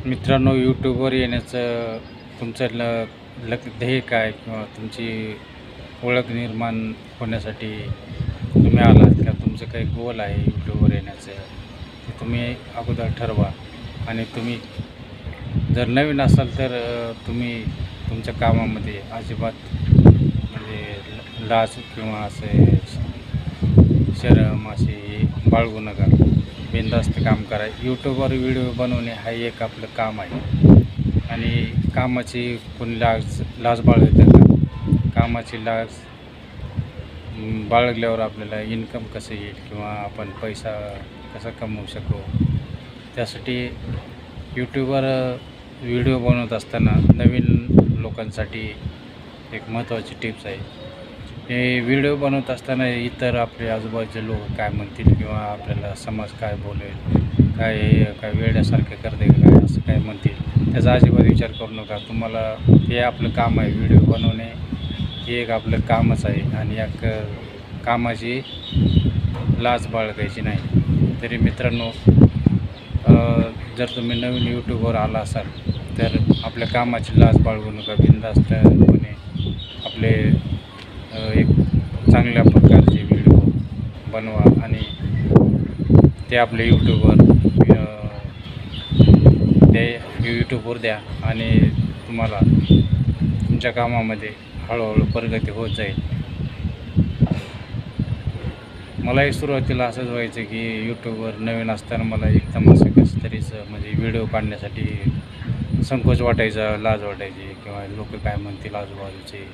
मित्रांनो, यूट्यूबवर येण्याचं तुमचं ध्येय काय किंवा तुमची ओळख निर्माण होण्यासाठी तुम्ही आलात का? तुमचं काही गोल आहे यूट्यूबवर येण्याचं, ते तुम्ही अगोदर ठरवा. आणि तुम्ही जर नवीन असाल तर तुम्ही तुमच्या कामामध्ये अजिबात म्हणजे लाज किंवा असे शरम अशी बाळगू नका. बिनधास्त काम करा. यूट्यूबवर व्हिडिओ बनवणे हा एक आपलं काम आहे आणि कामाची कोणी लाज बाळगतं का? कामाची लाज बाळगल्यावर आपल्याला इन्कम कसं येईल किंवा आपण पैसा कसा कमवू शकू, त्यासाठी यूट्यूबवर व्हिडिओ बनवत असताना नवीन लोकांसाठी एक महत्त्वाची टिप्स आहे. हे व्हिडिओ बनवत असताना इतर आपले आजूबाजूचे लोक काय म्हणतील किंवा आपल्याला समाज काय बोलेल, काय वेड्यासारखे करते का काय असं काय म्हणतील, त्याचा अजिबात विचार करू नका. तुम्हाला हे आपलं काम आहे, व्हिडिओ बनवणे हे एक आपलं कामच आहे आणि या कामाची लाज बाळगायची नाही. तरी मित्रांनो, जर तुम्ही नवीन यूट्यूबवर आला असाल तर आपल्या कामाची लाज बाळगू नका. बिनधास्तपणे आपले एक चांगल्या प्रकारचे व्हिडिओ बनवा आणि ते आपले यूट्यूबवर द्या आणि तुम्हाला तुमच्या कामामध्ये हळूहळू प्रगती होत जाईल. मलाही सुरुवातीला असंच व्हायचं की यूट्यूबवर नवीन असताना मला एकदम असं कसं तरीच म्हणजे व्हिडिओ काढण्यासाठी संकोच वाटायचा, लाज वाटायची किंवा लोक काय म्हणतील आजूबाजूचे,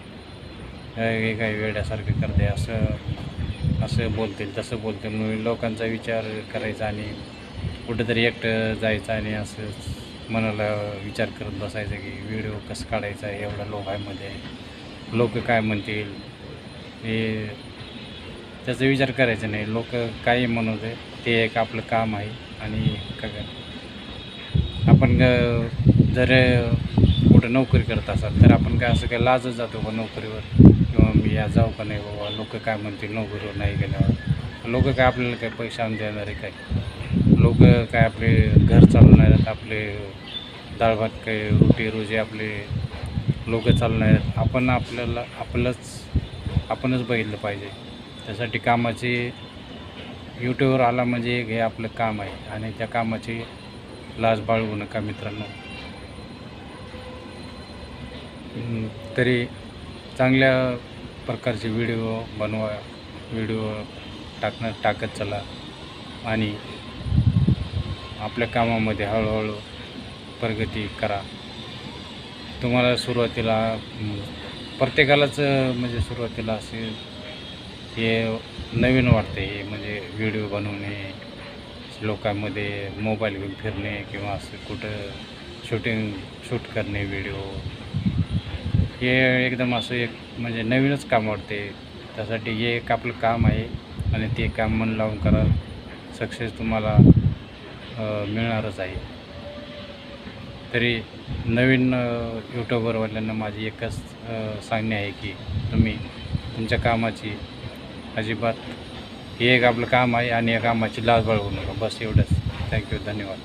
हे काही वेड्यासारखं करते, असं बोलतील तसं बोलतील म्हणून लोकांचा विचार करायचा आणि कुठेतरी एकटं जायचं आणि असं मनाला विचार करत बसायचं की व्हिडिओ कसं काढायचा आहे एवढ्या लोकांमध्ये, लोक काय म्हणतील, हे त्याचा विचार करायचा नाही. लोक काही म्हणत आहे ते एक आपलं काम आहे. आणि आपण जर कुठं नोकरी करत असाल तर आपण काय असं काय लाजच जातो का नोकरीवर, किंवा मी या जाऊ का नाही बाबा, लोक काय म्हणतील नोकरीवर नाही गेल्यावर, लोक काय आपल्याला काय पैसे आणून देणार आहे काय, लोक काय आपले घर चालवणार आहेत, आपले डाळ भात काय रोटी रोजी आपले लोक चालवणार आहेत. आपणच बघितलं पाहिजे. त्यासाठी कामाची यूट्यूबवर आला म्हणजे हे आपलं काम आहे आणि त्या कामाची लाज बाळगू नका मित्रांनो. तरी चांगल्या प्रकारचे व्हिडिओ बनवा, व्हिडिओ टाकत चला आणि आपल्या कामामध्ये हळूहळू प्रगती करा. तुम्हाला सुरुवातीला प्रत्येकालाच म्हणजे सुरुवातीला असे हे नवीन वाटते, हे म्हणजे व्हिडिओ बनवणे, लोकांमध्ये मोबाईल घेऊन फिरणे किंवा असं कुठं शूट करणे व्हिडिओ, हे एकदम असं एक म्हणजे नवीनच काम वाटते. त्यासाठी हे एक आपलं काम आहे आणि ते काम मन लावून करा, सक्सेस तुम्हाला मिळणारच आहे. तरी नवीन यूट्यूबरवाल्यांना माझी एकच सांगणे आहे की तुम्ही तुमच्या कामाची अजिबात, हे एक आपलं काम आहे आणि या कामाची लाज बाळगू नका. बस एवढंच. थँक्यू, धन्यवाद.